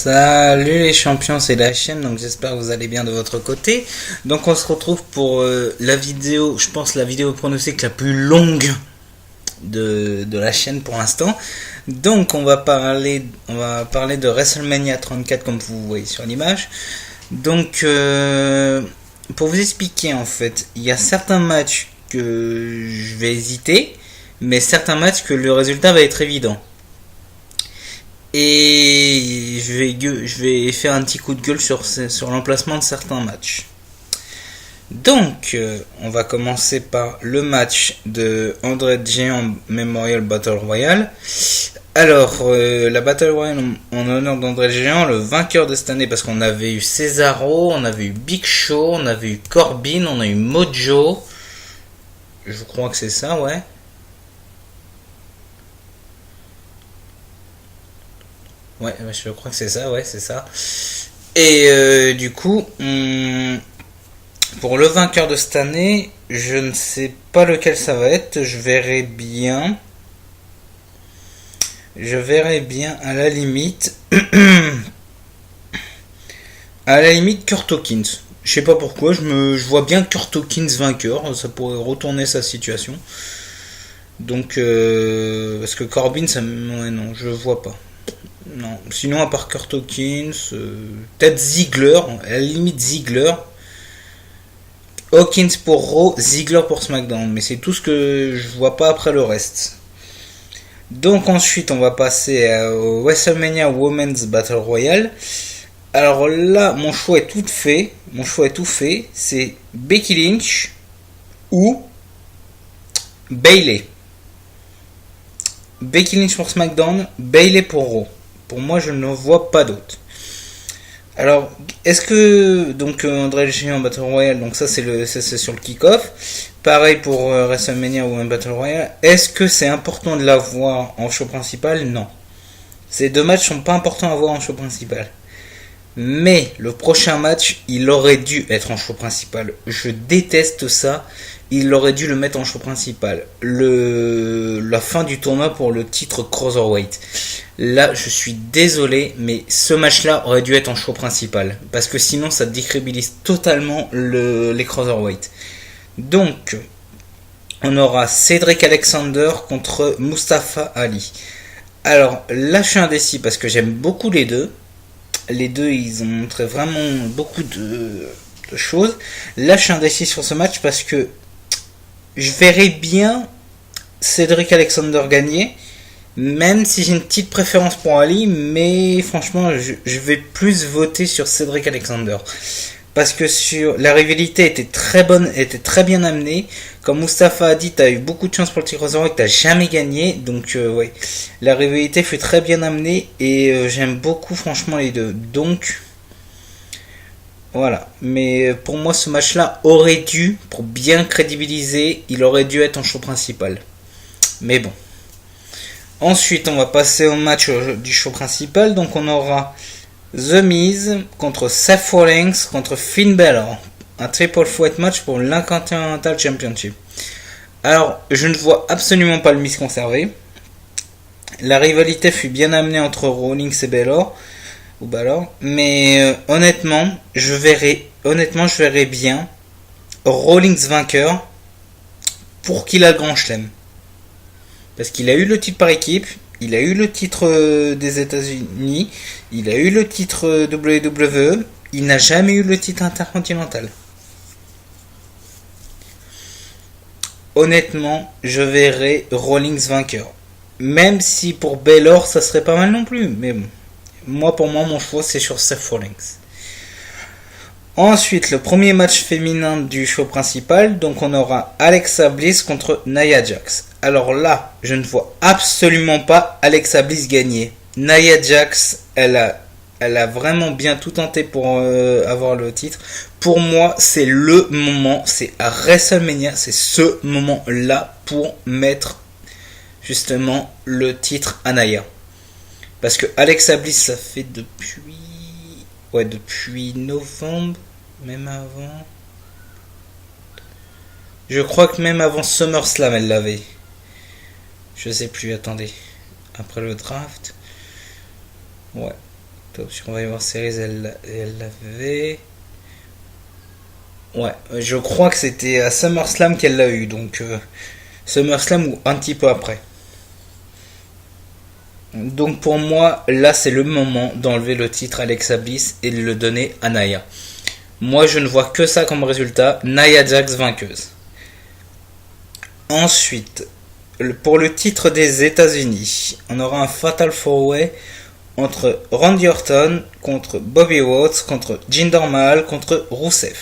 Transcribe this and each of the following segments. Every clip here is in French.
Salut les champions, c'est la chaîne, donc j'espère que vous allez bien de votre côté. Donc on se retrouve pour la vidéo, je pense la vidéo pronostic la plus longue de la chaîne pour l'instant. Donc on va parler de WrestleMania 34 comme vous voyez sur l'image. Donc pour vous expliquer en fait, il y a certains matchs que je vais hésiter, mais certains matchs que le résultat va être évident. Et je vais faire un petit coup de gueule sur l'emplacement de certains matchs. Donc, on va commencer par le match de André the Giant Memorial Battle Royale. Alors, la Battle Royale en honneur d'André the Giant, le vainqueur de cette année, parce qu'on avait eu Cesaro, on avait eu Big Show, on avait eu Corbin, on a eu Mojo. Je crois que c'est ça, ouais. Ouais, je crois que c'est ça, ouais, c'est ça. Et du coup, pour le vainqueur de cette année, je ne sais pas lequel ça va être. Je verrai bien à la limite. À la limite, Kurt Hawkins. Je sais pas pourquoi, je vois bien Kurt Hawkins vainqueur. Ça pourrait retourner sa situation. Donc, parce que Corbin, ouais, non, je vois pas. Non, sinon à part Kurt Hawkins, peut-être Ziggler, à la limite Ziggler. Hawkins pour Raw, Ziggler pour SmackDown, mais c'est tout ce que je vois pas après le reste. Donc ensuite on va passer au WrestleMania Women's Battle Royale. Alors là mon choix est tout fait, c'est Becky Lynch ou Bayley. Becky Lynch pour SmackDown, Bayley pour Raw. Pour moi, je ne vois pas d'autre. Alors, est-ce que donc André le Géant Battle Royale, donc ça c'est sur le kick-off. Pareil pour WrestleMania ou un Battle Royale. Est-ce que c'est important de l'avoir en show principal? Non. Ces deux matchs sont pas importants à avoir en show principal. Mais le prochain match, il aurait dû être en show principal. Je déteste ça. Il aurait dû le mettre en show principal. La fin du tournoi pour le titre Cruiserweight. Là, je suis désolé, mais ce match-là aurait dû être en show principal. Parce que sinon, ça décrédibilise totalement les Cruiserweight. Donc, on aura Cedric Alexander contre Mustafa Ali. Alors, là, je suis indécis parce que j'aime beaucoup les deux. Les deux, ils ont montré vraiment beaucoup de choses. Là, je suis indécis sur ce match parce que je verrais bien Cedric Alexander gagner, même si j'ai une petite préférence pour Ali, mais franchement, je vais plus voter sur Cedric Alexander. Parce que la rivalité était très bonne, était très bien amenée. Comme Mustafa a dit, t'as eu beaucoup de chance pour le titre Cruiserweight, t'as jamais gagné. Donc ouais, la rivalité fut très bien amenée et j'aime beaucoup franchement les deux. Donc voilà. Mais pour moi, ce match-là aurait dû, pour bien crédibiliser, il aurait dû être en show principal. Mais bon. Ensuite, on va passer au match du show principal. Donc on aura The Miz contre Seth Rollins contre Finn Balor. Un triple threat match pour l'Intercontinental Championship. Alors, je ne vois absolument pas le Miz conservé. La rivalité fut bien amenée entre Rollins et Balor. Mais honnêtement, je verrais bien Rollins vainqueur pour qu'il a le grand chelem. Parce qu'il a eu le titre par équipe, il a eu le titre des États-Unis, il a eu le titre WWE, il n'a jamais eu le titre intercontinental. Honnêtement, je verrais Rollins vainqueur. Même si pour Balor, ça serait pas mal non plus, mais bon. Pour moi, mon choix, c'est sur Seth Rollins. Ensuite, le premier match féminin du show principal. Donc, on aura Alexa Bliss contre Nia Jax. Alors là, je ne vois absolument pas Alexa Bliss gagner. Nia Jax, elle a vraiment bien tout tenté pour avoir le titre. Pour moi, c'est le moment. C'est à WrestleMania. C'est ce moment-là pour mettre justement le titre à Nia. Parce que Alexa Bliss, ça fait depuis novembre, même avant. Je crois que même avant SummerSlam, elle l'avait. Je sais plus, attendez. Après le draft. Ouais. Top Survivor Series, elle l'avait. Ouais, je crois que c'était à SummerSlam qu'elle l'a eu, donc SummerSlam ou un petit peu après. Donc pour moi, là c'est le moment d'enlever le titre à Alexa Bliss et de le donner à Nia. Moi je ne vois que ça comme résultat, Nia Jax vainqueuse. Ensuite, pour le titre des États-Unis, on aura un Fatal 4-Way entre Randy Orton contre Bobby Woods contre Jinder Mahal contre Rusev.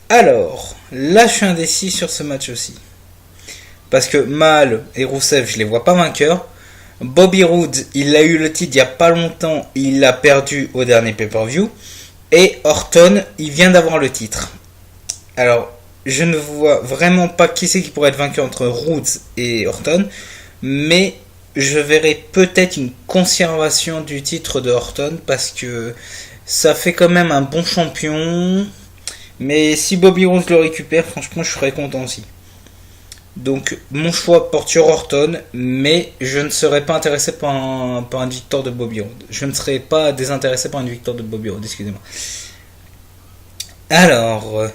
Alors, là je suis indécis sur ce match aussi. Parce que Mahal et Rusev, je les vois pas vainqueurs. Bobby Roode, il a eu le titre il n'y a pas longtemps, il l'a perdu au dernier pay-per-view. Et Orton, il vient d'avoir le titre. Alors, je ne vois vraiment pas qui c'est qui pourrait être vainqueur entre Roode et Orton. Mais je verrai peut-être une conservation du titre de Orton parce que ça fait quand même un bon champion. Mais si Bobby Roode le récupère, franchement, je serais content aussi. Donc mon choix porte sur Orton, mais je ne serais pas intéressé par une victoire de Bobby Roode. Je ne serais pas désintéressé par une victoire de Bobby Roode, excusez-moi. Alors,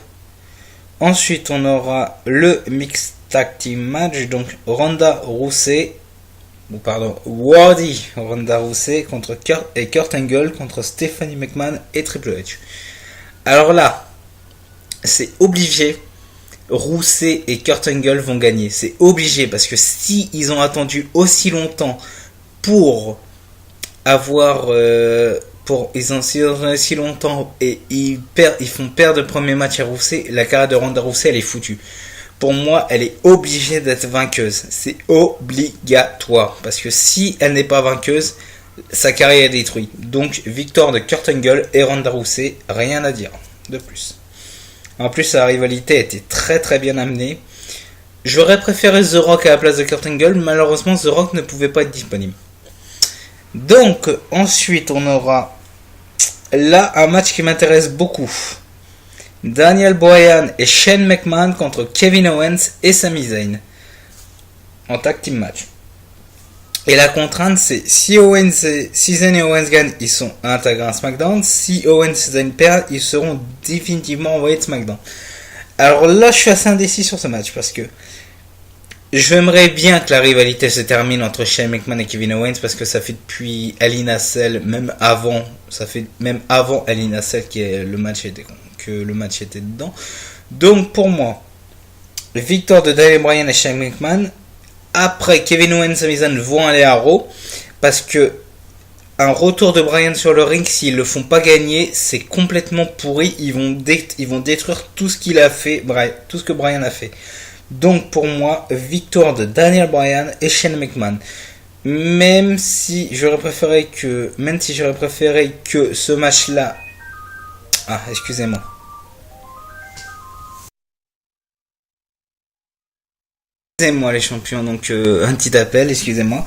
ensuite on aura le Mixed Tag Team Match, donc Ronda Rousey, Ronda Rousey contre Kurt Angle contre Stephanie McMahon et Triple H. Alors là, c'est obligé. Rousey et Kurt Angle vont gagner. C'est obligé parce que si ils ont attendu aussi longtemps pour avoir ils ont si longtemps et ils font perdre le premier match à Rousey, la carrière de Ronda Rousey elle est foutue. Pour moi, elle est obligée d'être vainqueuse. C'est obligatoire parce que si elle n'est pas vainqueuse, sa carrière est détruite. Donc victoire de Kurt Angle et Ronda Rousey, rien à dire de plus. En plus, sa rivalité était très très bien amenée. J'aurais préféré The Rock à la place de Kurt Angle. Malheureusement, The Rock ne pouvait pas être disponible. Donc, ensuite, on aura là un match qui m'intéresse beaucoup. Daniel Bryan et Shane McMahon contre Kevin Owens et Sami Zayn. En tag team match. Et la contrainte, c'est si Zayn et Owens gagnent, ils sont intégrés à SmackDown. Si Owens et Zayn perdent, ils seront définitivement envoyés de SmackDown. Alors là, je suis assez indécis sur ce match parce que j'aimerais bien que la rivalité se termine entre Shane McMahon et Kevin Owens parce que ça fait depuis Hell in a Cell, même avant Hell in a Cell que le match était dedans. Donc pour moi, victoire de Daniel Bryan et Shane McMahon. Après, Kevin Owens et Sami Zayn vont aller à Raw parce que un retour de Bryan sur le ring, s'ils le font pas gagner, c'est complètement pourri. Ils vont détruire tout ce qu'il a fait, tout ce que Bryan a fait. Donc pour moi, victoire de Daniel Bryan et Shane McMahon. Même si j'aurais préféré que ce match-là. Ah, excusez-moi. Excusez-moi les champions, donc un petit appel, excusez-moi.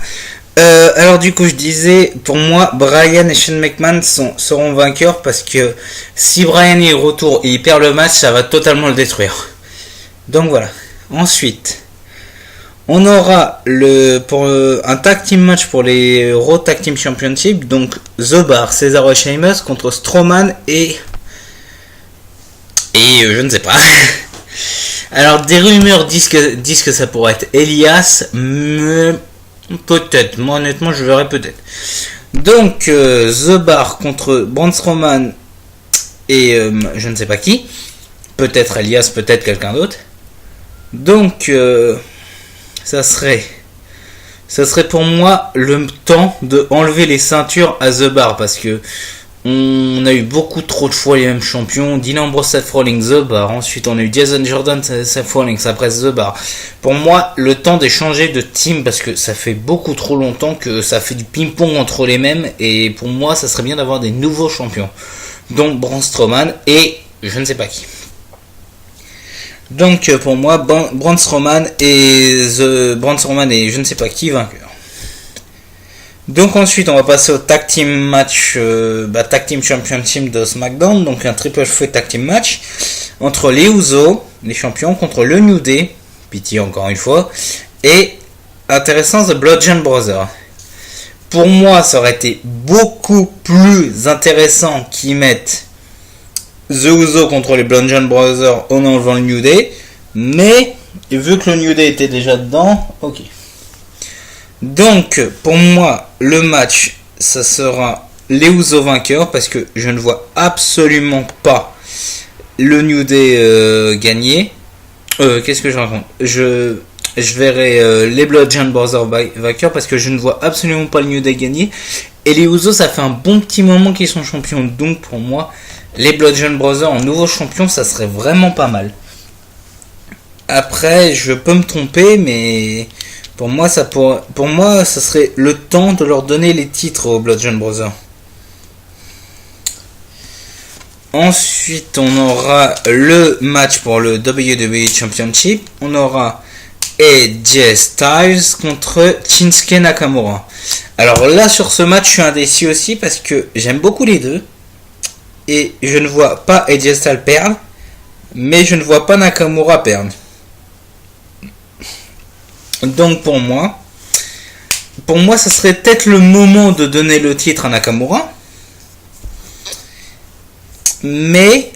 Alors du coup je disais, pour moi, Bryan et Shane McMahon seront vainqueurs parce que si Bryan est retour et il perd le match, ça va totalement le détruire. Donc voilà. Ensuite, on aura un tag team match pour les Raw Tag Team Championship, donc The Bar, Cesaro et Sheamus contre Strowman et je ne sais pas. Alors des rumeurs disent que ça pourrait être Elias, mais peut-être. Moi honnêtement je verrais peut-être. Donc The Bar contre Braun Strowman et je ne sais pas qui. Peut-être Elias, peut-être quelqu'un d'autre. Donc ça serait pour moi le temps de enlever les ceintures à The Bar parce que on a eu beaucoup trop de fois les mêmes champions. Dean Ambrose, Seth Rollins, The Bar. Ensuite, on a eu Jason Jordan, Seth Rollins. Après, The Bar. Pour moi, le temps d'échanger de team parce que ça fait beaucoup trop longtemps que ça fait du ping-pong entre les mêmes. Et pour moi, ça serait bien d'avoir des nouveaux champions. Donc, Braun Strowman et je ne sais pas qui. Donc, pour moi, Braun Strowman et je ne sais pas qui vainqueur. Donc ensuite on va passer au Tag Team Match, Tag Team Championship de SmackDown, donc un triple threat Tag Team Match entre les Usos, les champions, contre le New Day, pitié encore une fois, et intéressant The Bludgeon Brothers. Pour moi, ça aurait été beaucoup plus intéressant qu'ils mettent The Uso contre les Bludgeon Brothers en enlevant le New Day. Mais, vu que le New Day était déjà dedans, ok. Donc, pour moi, le match, ça sera les Uso vainqueurs, parce que je ne vois absolument pas le New Day gagner. Qu'est-ce que je raconte ? Je verrai les Bludgeon Brothers vainqueurs, parce que je ne vois absolument pas le New Day gagner. Et les Usos, ça fait un bon petit moment qu'ils sont champions. Donc, pour moi, les Bludgeon Brothers en nouveau champion, ça serait vraiment pas mal. Après, je peux me tromper, mais pour moi, ça serait le temps de leur donner les titres aux Bludgeon Brothers. Ensuite, on aura le match pour le WWE Championship. On aura AJ Styles contre Shinsuke Nakamura. Alors là, sur ce match, je suis indécis aussi parce que j'aime beaucoup les deux. Et je ne vois pas AJ Styles perdre, mais je ne vois pas Nakamura perdre. Donc pour moi, ça serait peut-être le moment de donner le titre à Nakamura. Mais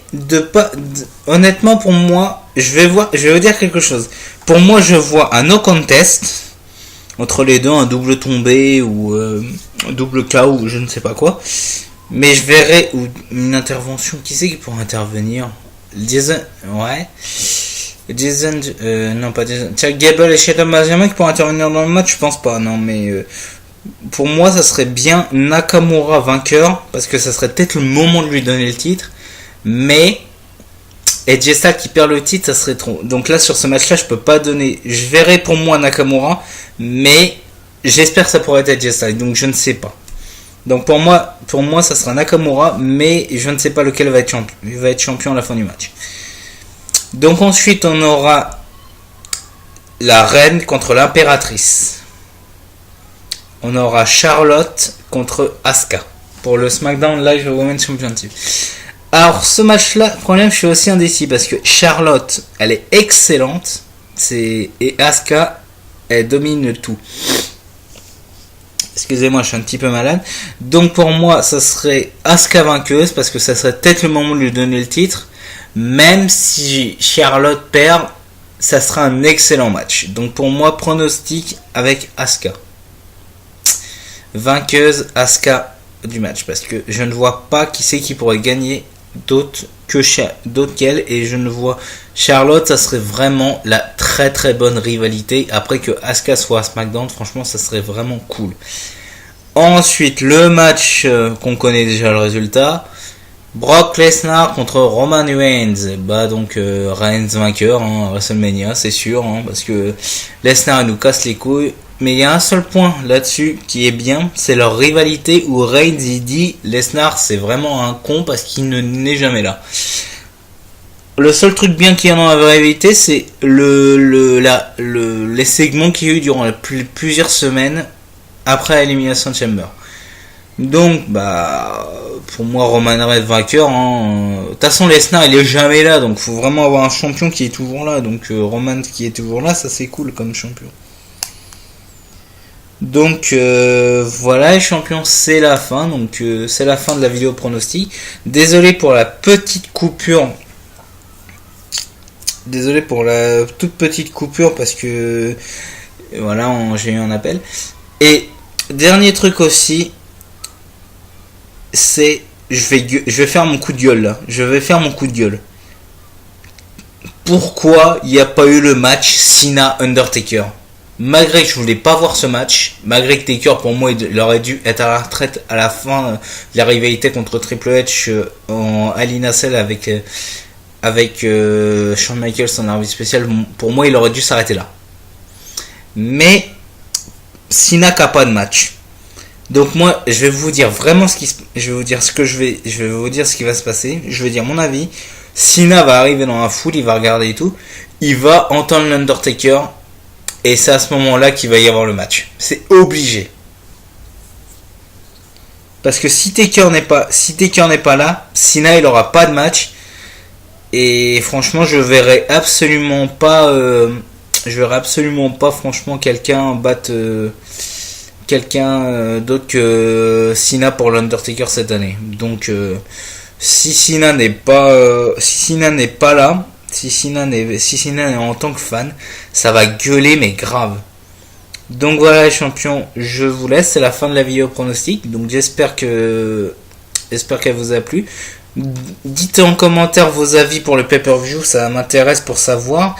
honnêtement, pour moi, je vais vous dire quelque chose. Pour moi, je vois un no contest entre les deux, un double tombé ou un double KO ou je ne sais pas quoi. Mais je verrai une intervention. Qui c'est qui pourra intervenir ? Jason, non pas Jason. Chad Gable et Shelton Benjamin qui pourront intervenir dans le match, je pense pas. Non, mais pour moi, ça serait bien Nakamura vainqueur parce que ça serait peut-être le moment de lui donner le titre. Mais AJ Styles qui perd le titre, ça serait trop. Donc là, sur ce match-là, je peux pas donner. Je verrai pour moi Nakamura, mais j'espère que ça pourrait être AJ Styles. Donc je ne sais pas. Donc pour moi, ça sera Nakamura, mais je ne sais pas lequel va être champion. Il va être champion à la fin du match. Donc ensuite, on aura la reine contre l'impératrice. On aura Charlotte contre Asuka pour le SmackDown Live Women's Championship. Alors ce match-là, problème, je suis aussi indécis parce que Charlotte, elle est excellente, et Asuka, elle domine tout. Excusez-moi, je suis un petit peu malade. Donc pour moi, ça serait Asuka vainqueuse parce que ça serait peut-être le moment de lui donner le titre. Même si Charlotte perd, ça sera un excellent match. Donc pour moi, pronostic avec Asuka. Vainqueuse Asuka du match parce que je ne vois pas qui c'est qui pourrait gagner d'autres qu'elle, et je ne vois Charlotte, ça serait vraiment la très très bonne rivalité après que Asuka soit à SmackDown. Franchement, ça serait vraiment cool. Ensuite, le match qu'on connaît déjà le résultat, Brock Lesnar contre Roman Reigns. Reigns vainqueur, WrestleMania, c'est sûr, parce que Lesnar nous casse les couilles. Mais il y a un seul point là-dessus qui est bien, c'est leur rivalité où Reigns il dit Lesnar c'est vraiment un con parce qu'il n'est jamais là. Le seul truc bien qu'il y a dans la rivalité, c'est les segments qu'il y a eu durant plusieurs semaines après l'élimination de Chamber. Donc pour moi Roman Reigns vainqueur. De toute façon Lesnar il est jamais là, donc faut vraiment avoir un champion qui est toujours là. Donc Roman qui est toujours là, ça c'est cool comme champion. Donc voilà les champions, c'est la fin. Donc c'est la fin de la vidéo pronostic. Désolé pour la petite coupure. Désolé pour la toute petite coupure parce que voilà, j'ai eu un appel. Et dernier truc aussi, c'est je vais faire mon coup de gueule là. Je vais faire mon coup de gueule. Pourquoi il n'y a pas eu le match Cena Undertaker? Malgré que je voulais pas voir ce match, malgré que Taker pour moi il aurait dû être à la retraite à la fin de la rivalité contre Triple H en Hell in a Cell avec Shawn Michaels en arbitre spécial, pour moi il aurait dû s'arrêter là. Mais Cena n'a pas de match. Donc moi je vais vous dire vraiment je vais vous dire ce qui va se passer, je vais dire mon avis. Cena va arriver dans la foule, il va regarder et tout, il va entendre l'Undertaker. Et c'est à ce moment-là qu'il va y avoir le match. C'est obligé. Parce que si Taker n'est pas là, Cena il aura pas de match. Et franchement, je verrai absolument pas franchement quelqu'un battre quelqu'un d'autre que Cena pour l'Undertaker cette année. Donc si Cena n'est pas là, si Cena est en tant que fan, ça va gueuler mais grave. Donc voilà les champions, je vous laisse, c'est la fin de la vidéo pronostic. Donc j'espère qu'elle vous a plu. Dites en commentaire vos avis pour le pay-per-view, ça m'intéresse pour savoir.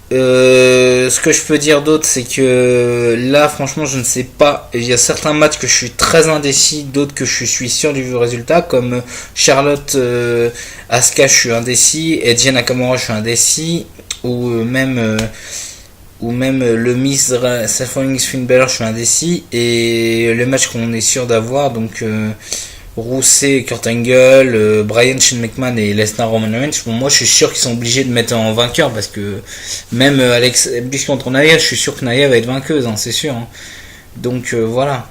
Ce que je peux dire d'autre, c'est que là franchement je ne sais pas, il y a certains matchs que je suis très indécis, d'autres que je suis sûr du résultat, comme Charlotte Asuka je suis indécis, Edge Nakamura je suis indécis, ou même le Miz Seth Rollins Finn Balor je suis indécis, et le match qu'on est sûr d'avoir, donc Rousset, Kurt Angle, Bryan, Shane McMahon et Lesnar Roman Reigns, bon, moi je suis sûr qu'ils sont obligés de mettre en vainqueur, parce que même Alex Bliss contre Nia, je suis sûr que Nia va être vainqueuse, hein, c'est sûr. Hein. Donc voilà.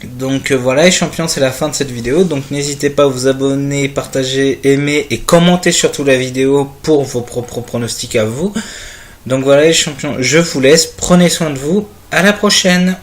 Donc voilà les champions, c'est la fin de cette vidéo. Donc n'hésitez pas à vous abonner, partager, aimer et commenter surtout la vidéo pour vos propres pronostics à vous. Donc voilà les champions, je vous laisse, prenez soin de vous, à la prochaine.